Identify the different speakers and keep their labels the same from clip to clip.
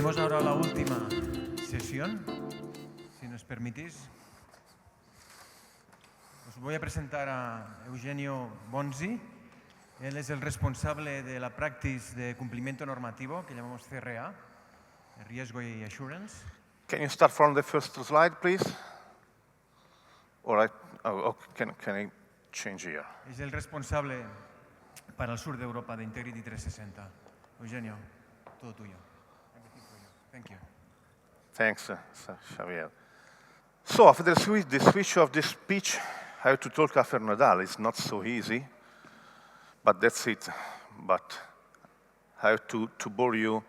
Speaker 1: Pasemos ahora a la última sesión, si nos permitís. Os voy a presentar a Eugenio Bonzi. Él es el responsable de la practice de cumplimiento normativo, que llamamos CRA, riesgo y assurance.
Speaker 2: Can you start from the first slide, please? Or can I change here?
Speaker 1: Es el responsable para el sur de Europa de Integrity 360. Eugenio, todo tuyo. Thank you.
Speaker 2: Thanks, Xavier. So after the switch of this speech, how to talk after Nadal is not so easy, but that's it. But how to bore you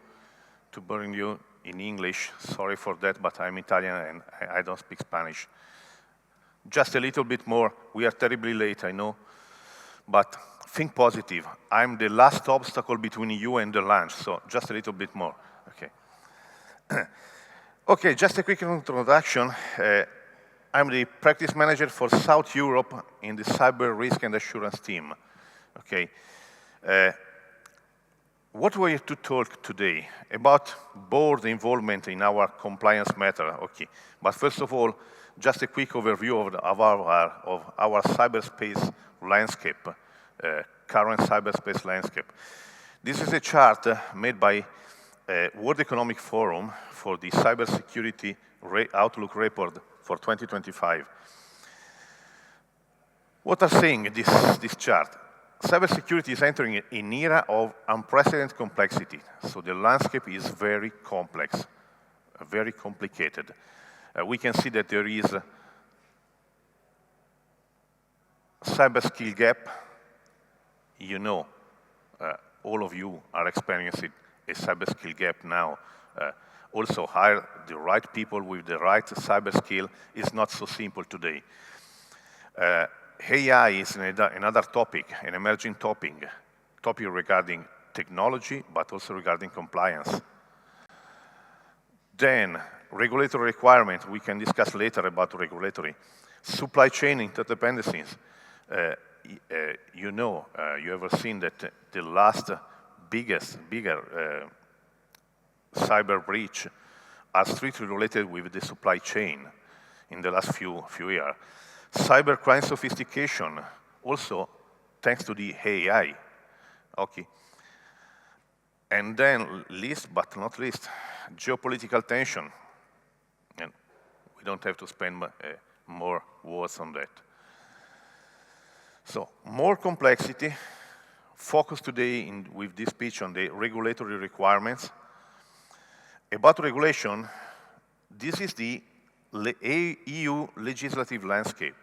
Speaker 2: in English. Sorry for that, but I'm Italian and I don't speak Spanish. Just a little bit more. We are terribly late, I know, but think positive. I'm the last obstacle between you and the lunch, so just a little bit more. Okay. Okay, just a quick introduction. I'm the practice manager for South Europe in the cyber risk and assurance team. Okay. What we have to talk today about board involvement in our compliance matter. Okay, but first of all, just a quick overview of our cyberspace landscape, current cyberspace landscape. This is a chart made by World Economic Forum for the Cybersecurity Outlook Report for 2025. What are saying this chart? Cybersecurity is entering an era of unprecedented complexity. So the landscape is very complex, very complicated. We can see that there is a cyber skill gap. You know, all of you are experiencing a cyber skill gap now. Also, hire the right people with the right cyber skill is not so simple today. AI is another topic, an emerging topic regarding technology, but also regarding compliance. Then, regulatory requirements, we can discuss later about regulatory. Supply chain interdependencies. You know, you ever seen that the last bigger cyber breach are strictly related with the supply chain in the last few years. Cybercrime sophistication, also thanks to the AI. Okay. And then, least but not least, geopolitical tension. And we don't have to spend more words on that. So, more complexity. Focus today with this speech on the regulatory requirements. About regulation, this is the EU legislative landscape.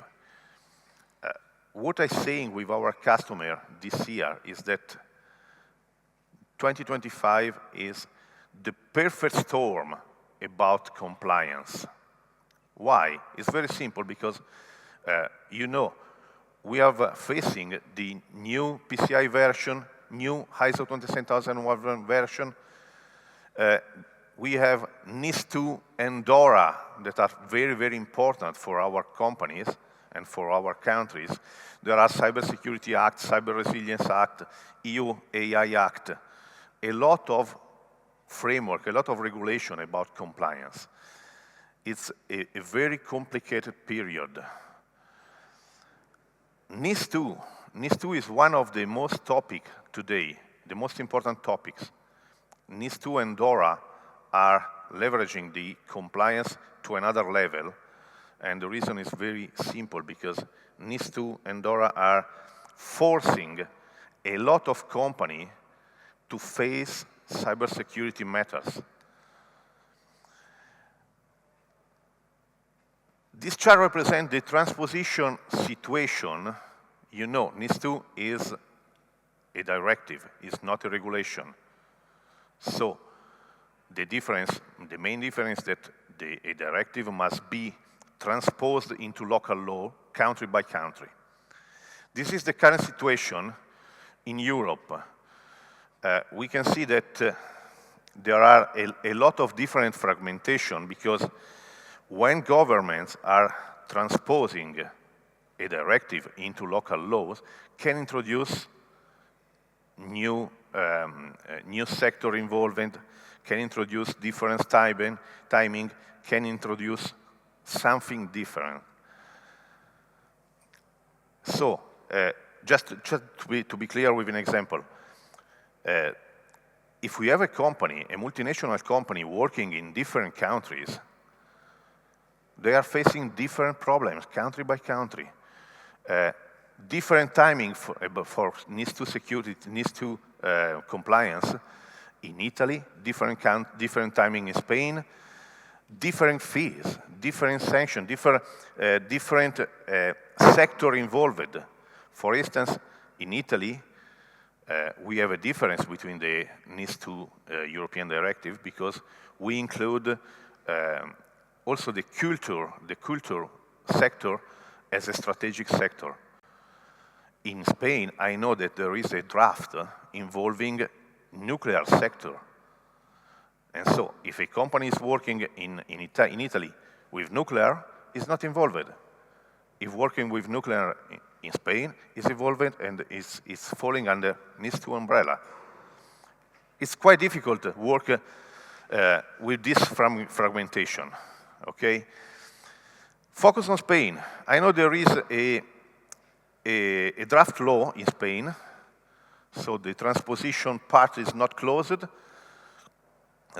Speaker 2: What I'm saying with our customer this year is that 2025 is the perfect storm about compliance. Why? It's very simple because, you know, we are facing the new PCI version, new ISO 27001 version. We have NIS2 and DORA that are very, very important for our companies and for our countries. There are Cybersecurity Act, Cyber Resilience Act, EU AI Act, a lot of framework, a lot of regulation about compliance. It's a very complicated period. NIS2 is one of the most topic today, the most important topics. NIS2 and DORA are leveraging the compliance to another level, and the reason is very simple because NIS2 and DORA are forcing a lot of companies to face cybersecurity matters. This chart represents the transposition situation. You know, NIS2 is a directive, it's not a regulation. So, the main difference is that a directive must be transposed into local law, country by country. This is the current situation in Europe. We can see that there are a lot of different fragmentation because when governments are transposing a directive into local laws, can introduce new sector involvement, can introduce different timing, can introduce something different. So, just to be clear with an example, if we have a company, a multinational company working in different countries, they are facing different problems, country by country. Different timing for NIS2 security, NIS2 compliance in Italy, different timing in Spain, different fees, different sanctions, different sector involved. For instance, in Italy, we have a difference between the NIS2 European directive because we include also the culture sector as a strategic sector. In Spain, I know that there is a draft involving nuclear sector. And so, if a company is working in Italy with nuclear, it's not involved. If working with nuclear in Spain, is involved and is falling under NIS2 umbrella. It's quite difficult to work with this fragmentation, okay? Focus on Spain. I know there is a draft law in Spain, so the transposition part is not closed.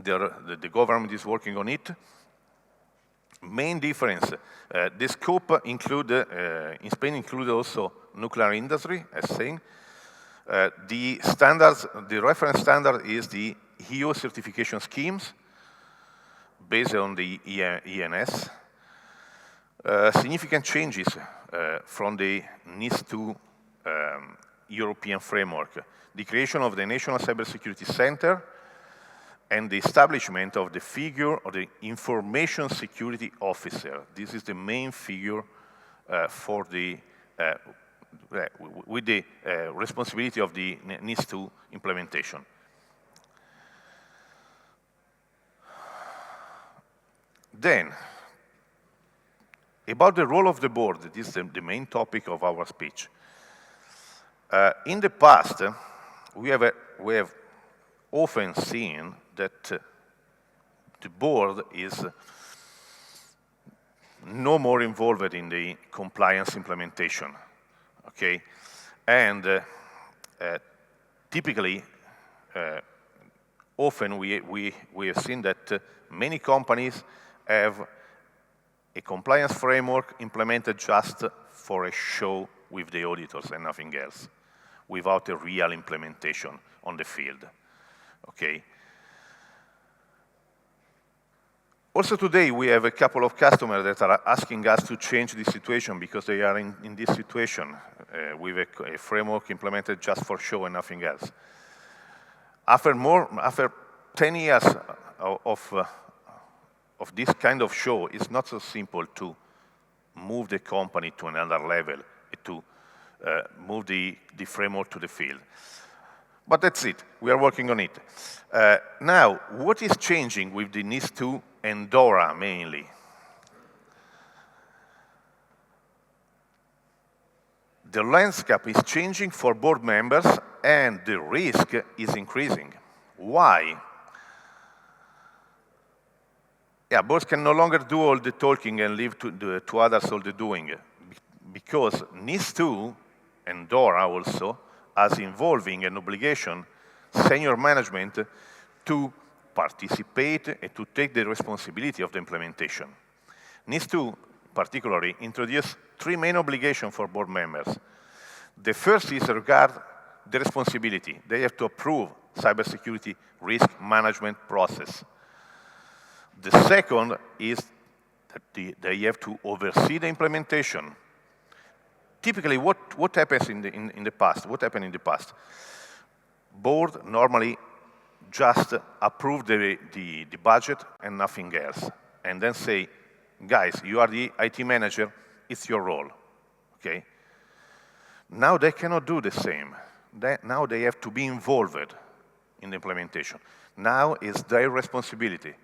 Speaker 2: The government is working on it. Main difference, the scope include, in Spain include also nuclear industry, as saying. The standards, the reference standard is the EU certification schemes based on the ENS. Significant changes from the NIS2 European framework. The creation of the National Cybersecurity Center and the establishment of the figure of the Information Security Officer. This is the main figure for the, with the responsibility of the NIS2 implementation. Then, about the role of the board, this is the main topic of our speech. In the past, we have often seen that the board is no more involved in the compliance implementation, okay? And typically, often we have seen that many companies have a compliance framework implemented just for a show with the auditors and nothing else, without a real implementation on the field, okay? Also today, we have a couple of customers that are asking us to change the situation because they are in this situation with a framework implemented just for show and nothing else. After 10 years of this kind of show, it's not so simple to move the company to another level, to move the framework to the field. But that's it, we are working on it. Now, what is changing with the NIS2 and DORA mainly? The landscape is changing for board members and the risk is increasing. Why? Yeah, boards can no longer do all the talking and leave to others all the doing, because NIS2 and DORA also as involving an obligation, senior management, to participate and to take the responsibility of the implementation. NIS2, particularly, introduced 3 main obligations for board members. The first is regard the responsibility. They have to approve cybersecurity risk management process. The second is that they have to oversee the implementation. Typically, what happens in the past? What happened in the past? Board normally just approve the budget and nothing else, and then say, guys, you are the IT manager, it's your role, okay? Now they cannot do the same. Now they have to be involved in the implementation. Now it's their responsibility.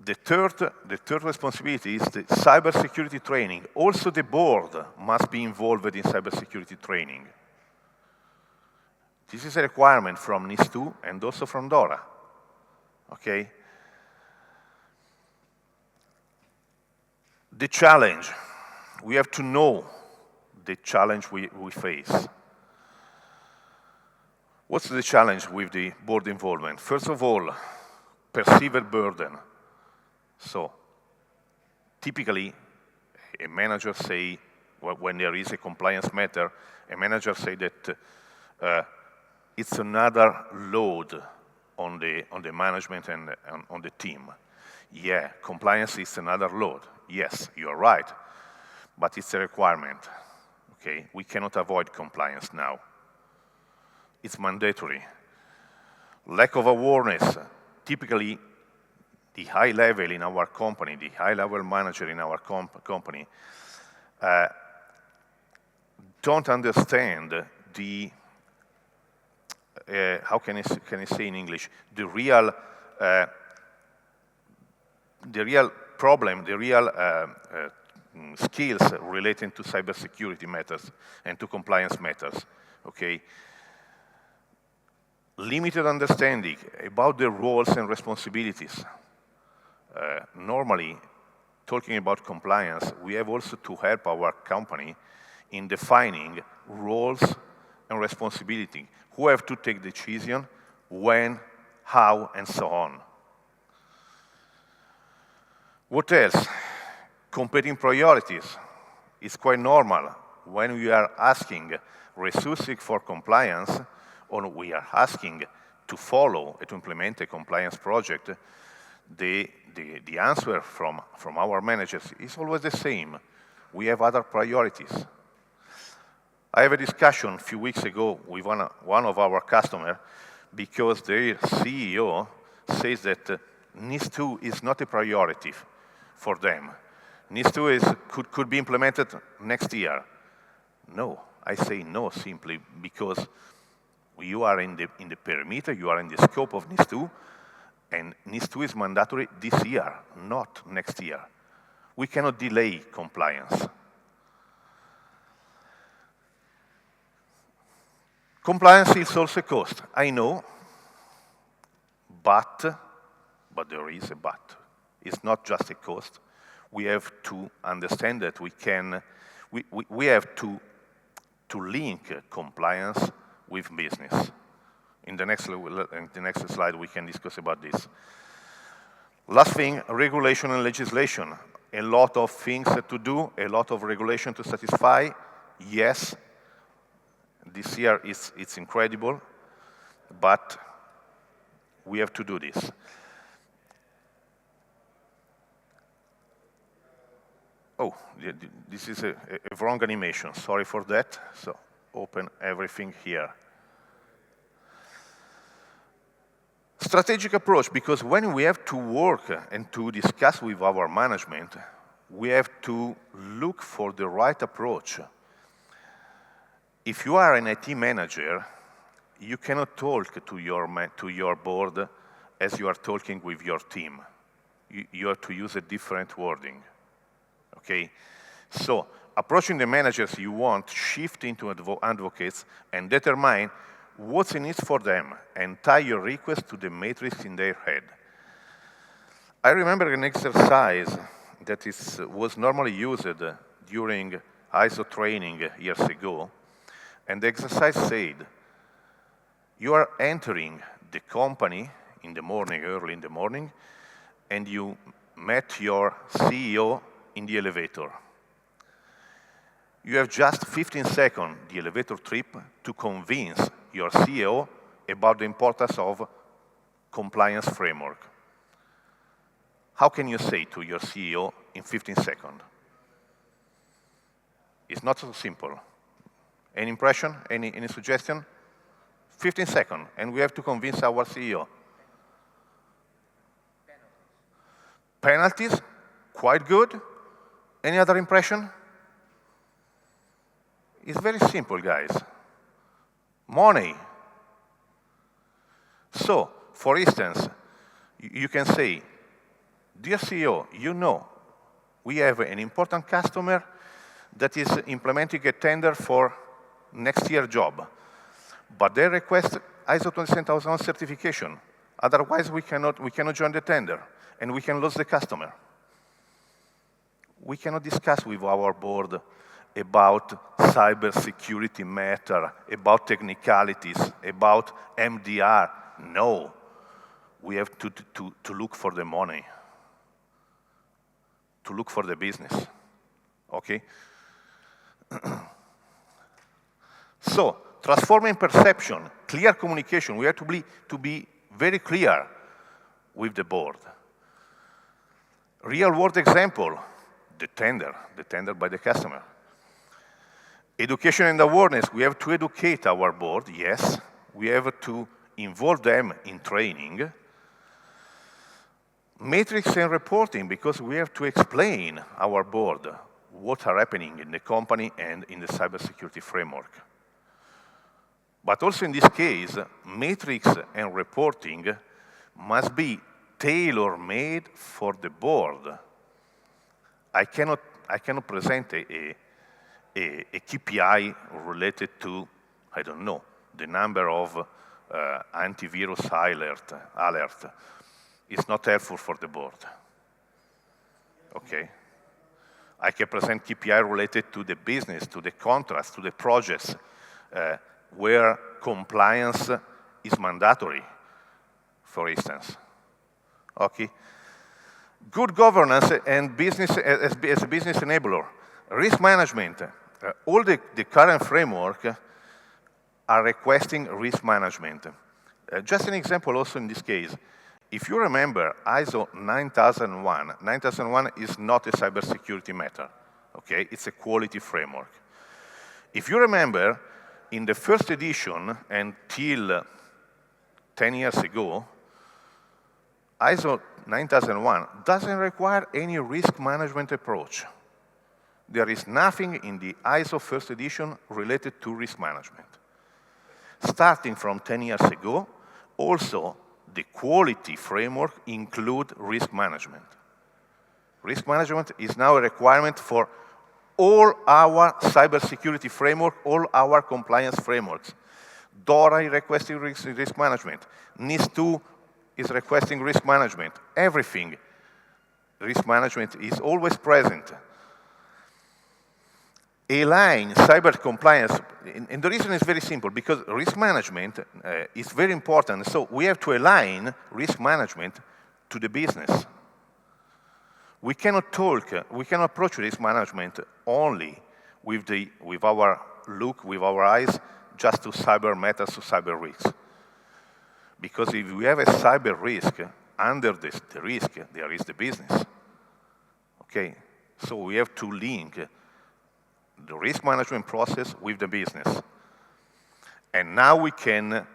Speaker 2: The third responsibility is the cybersecurity training. Also the board must be involved in cybersecurity training. This is a requirement from NIS2 and also from DORA, okay? The challenge, we have to know the challenge we face. What's the challenge with the board involvement? First of all, perceived burden. So, typically, a manager say, when there is a compliance matter, a manager say that it's another load on the management and on the team. Yeah, compliance is another load. Yes, you're right, but it's a requirement. Okay, we cannot avoid compliance now. It's mandatory. Lack of awareness. Typically, the high level in our company, the high level manager in our company, don't understand the, how can I say in English, the real problem, the real skills relating to cybersecurity matters and to compliance matters, okay? Limited understanding about the roles and responsibilities. Normally, talking about compliance, we have also to help our company in defining roles and responsibility. Who have to take decision, when, how, and so on. What else? Competing priorities. It's quite normal when we are asking resources for compliance, or we are asking to follow and to implement a compliance project, the answer from our managers is always the same. We have other priorities. I have a discussion a few weeks ago with one of our customers because their CEO says that NIS2 is not a priority for them. NIS2 could be implemented next year. No, I say no simply because you are in the perimeter, you are in the scope of NIS2, and NIS2 is mandatory this year, not next year. We cannot delay compliance. Compliance is also a cost, I know, but there is a but. It's not just a cost. We have to understand that we have to link compliance with business. In the next slide, we can discuss about this. Last thing, regulation and legislation. A lot of things to do, a lot of regulation to satisfy. Yes, this year it's incredible, but we have to do this. Oh, this is a wrong animation. Sorry for that. So open everything here. Strategic approach, because when we have to work and to discuss with our management, we have to look for the right approach. If you are an IT manager, you cannot talk to your board as you are talking with your team. You have to use a different wording. Okay? So, approaching the managers you want, shift into advocates, and determine what's in it for them, and tie your request to the matrix in their head. I remember an exercise that was normally used during ISO training years ago, and the exercise said, you are entering the company in the morning, early in the morning, and you met your CEO in the elevator. You have just 15 seconds, the elevator trip, to convince your CEO about the importance of compliance framework. How can you say to your CEO in 15 seconds? It's not so simple. Any impression? Any suggestion? 15 seconds, and we have to convince our CEO. Penalties? Quite good. Any other impression? It's very simple, guys. Money. So, for instance, you can say, dear CEO, you know, we have an important customer that is implementing a tender for next year job. but they request ISO 27001 certification. Otherwise, we cannot join the tender, and we can lose the customer. We cannot discuss with our board about cybersecurity matter, about technicalities, about MDR. No, we have to look for the money, to look for the business, okay? So, transforming perception, clear communication. We have to be very clear with the board. Real-world example, the tender by the customer. Education and awareness, we have to educate our board, yes. We have to involve them in training. Metrics and reporting, because we have to explain our board what are happening in the company and in the cybersecurity framework. But also in this case, metrics and reporting must be tailor-made for the board. I cannot present a KPI related to, I don't know, the number of antivirus alert. It's not helpful for the board. Okay? I can present KPI related to the business, to the contracts, to the projects, where compliance is mandatory, for instance. Okay? Good governance and business as a business enabler. Risk management. All the current framework are requesting risk management. Just an example also in this case. If you remember ISO 9001 is not a cybersecurity matter, okay? It's a quality framework. If you remember, in the first edition until 10 years ago, ISO 9001 doesn't require any risk management approach. There is nothing in the ISO first edition related to risk management. Starting from 10 years ago, also the quality framework includes risk management. Risk management is now a requirement for all our cybersecurity framework, all our compliance frameworks. DORA is requesting risk management. NIS2 is requesting risk management. Everything, risk management is always present. Align cyber compliance, and the reason is very simple, because risk management is very important, so we have to align risk management to the business. We cannot approach risk management only with our look, with our eyes, just to cyber matters, to cyber risks. Because if we have a cyber risk, under the risk, there is the business. Okay, so we have to link the risk management process with the business. And now we can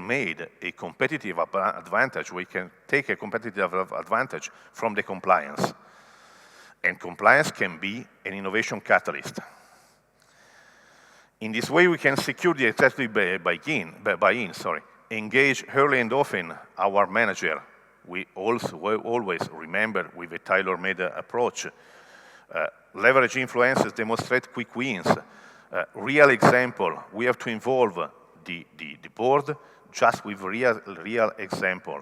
Speaker 2: make a competitive advantage, we can take a competitive advantage from the compliance. And compliance can be an innovation catalyst. In this way, we can secure the executive buy-in, engage early and often our manager. We also always remember with a tailor-made approach. Leverage influences, demonstrate quick wins. Real example, we have to involve the board just with real example.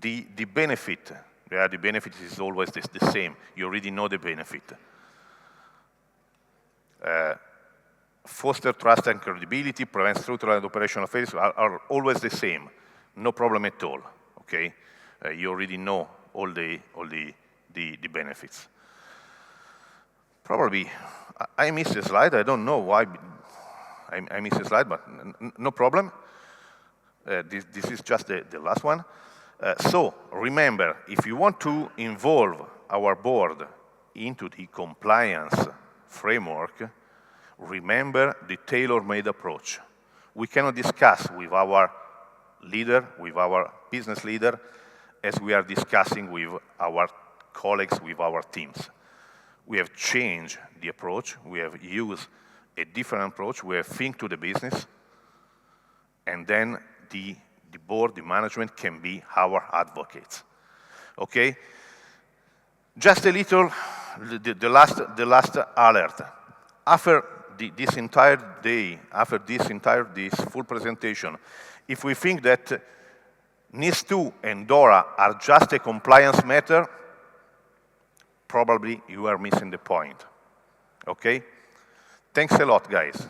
Speaker 2: The benefit, the benefit is always the same. You already know the benefit. Foster trust and credibility, prevent structural and operational failures are always the same. No problem at all, okay? You already know all the benefits. Probably, I missed a slide. I don't know why I missed a slide, but no problem. This is just the last one. So remember, if you want to involve our board into the compliance framework, remember the tailor-made approach. We cannot discuss with our leader, with our business leader, as we are discussing with our colleagues, with our teams. We have changed the approach. We have used a different approach. We have think to the business. And then the board, the management can be our advocates. Okay? Just a little, the last alert. After this entire day, after this full presentation, if we think that NIS2 and DORA are just a compliance matter, probably you are missing the point. Okay? Thanks a lot, guys.